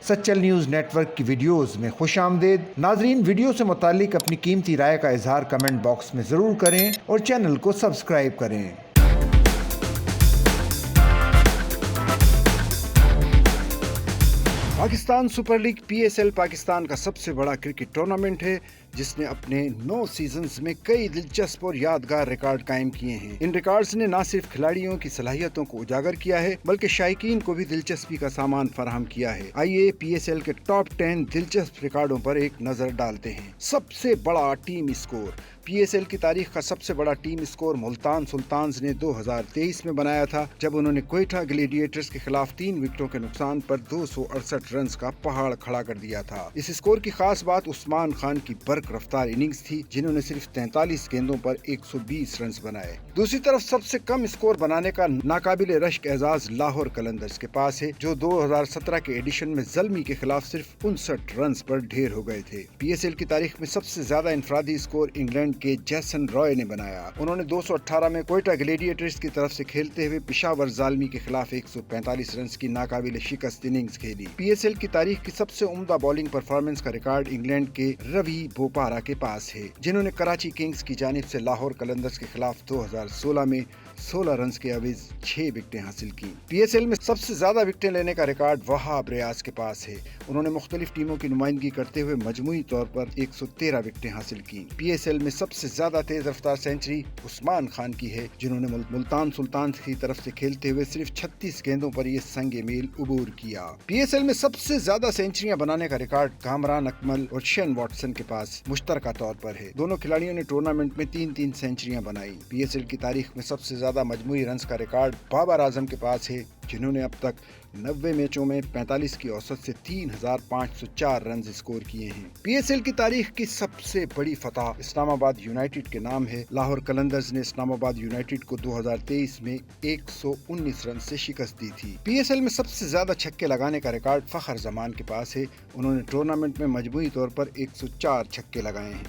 Sachal news network की videos में खुश आमदेद। नाजरीन, वीडियो से मुतालिक अपनी कीमती राय का इजहार कमेंट बॉक्स में ज़रूर करें और चैनल को सब्सक्राइब करें। Pakistan super league PSL Pakistan का सबसे बड़ा क्रिकेट टूर्नामेंट है, जिसने अपने 9 सीजन्स में कई दिलचस्प और यादगार रिकॉर्ड कायम किए हैं। इन रिकॉर्ड्स ने न सिर्फ खिलाड़ियों की सलाहियतों को उजागर किया है, बल्कि शायकीन को भी दिलचस्पी का सामान फराहम किया है। आइए PSL के टॉप 10 दिलचस्प रिकॉर्डों पर एक नजर डालते हैं। सबसे बड़ा टीम स्कोर। PSL की तारीख का सबसे बड़ा टीम स्कोर मुल्तान सुल्तान्स ने 2023 में बनाया था, जब उन्होंने क्वेटा ग्लेडिएटर्स के खिलाफ 3 विकेटों के नुकसान पर 268 रन का पहाड़ खड़ा कर दिया था। इस स्कोर की खास बात उस्मान खान की बर्क रफ्तार इनिंग्स थी, जिन्होंने सिर्फ 43 गेंदों पर 120 रन बनाए। दूसरी तरफ सबसे कम स्कोर बनाने का नाकाबिले रश्क एजाज लाहौर कलंदर्स के पास है, जो 2017 के एडिशन में ज़ल्मी के खिलाफ सिर्फ 59 रन पर ढेर हो गए थे। PSL की तारीख में सबसे ज्यादा इंफरादी स्कोर इंग्लैंड के जैसन रॉय ने बनाया। उन्होंने 218 में क्वेटा ग्लेडिएटर्स की तरफ से खेलते हुए पेशावर ज़ाल्मी के खिलाफ 145 रन की नाकाबिले शिकस्त इनिंग्स खेली। PSL की तारीख की सबसे उम्दा बॉलिंग परफॉर्मेंस का रिकॉर्ड इंग्लैंड के रवि बोपारा के पास है, जिन्होंने कराची किंग्स की जानिब से लाहौर कलंदर्स के खिलाफ 2016 में 16 रन के एवज 6 विकेटें हासिल की। PSL में सबसे ज्यादा विकेटें लेने का रिकॉर्ड वहाब रियाज के पास है। उन्होंने मुख्तलिफ टीमों की नुमाइंदगी करते हुए मजमूई तौर पर 113 विकेटें हासिल की। PSL में सबसे ज्यादा तेज रफ्तार सेंचुरी उस्मान खान की है, जिन्होंने मुल्तान सुल्तान्स की तरफ से खेलते हुए सिर्फ 36 गेंदों पर ये संगे मील उबूर किया। PSL में सबसे ज्यादा सेंचुरियां बनाने का रिकॉर्ड कामरान अकमल और शेन वॉटसन के पास मुश्तरका तौर पर है। दोनों खिलाड़ियों ने टूर्नामेंट में 3-3 सेंचुरियां बनाई। PSL की तारीख में सबसे ज्यादा मजमूई रन का रिकॉर्ड बाबर आजम के पास है, जिन्होंने अब तक 90 मैचों में 45 की औसत से 3504 रन स्कोर किए हैं। PSL की तारीख की सबसे बड़ी फतह इस्लामाबाद यूनाइटेड के नाम है। लाहौर कलंदर्स ने इस्लामाबाद यूनाइटेड को 2023 में 119 रन से शिकस्त दी थी। PSL में सबसे ज्यादा छक्के लगाने का रिकॉर्ड फखर जमान के पास है। उन्होंने टूर्नामेंट में मजमूई तौर पर 104 छक्के लगाए हैं।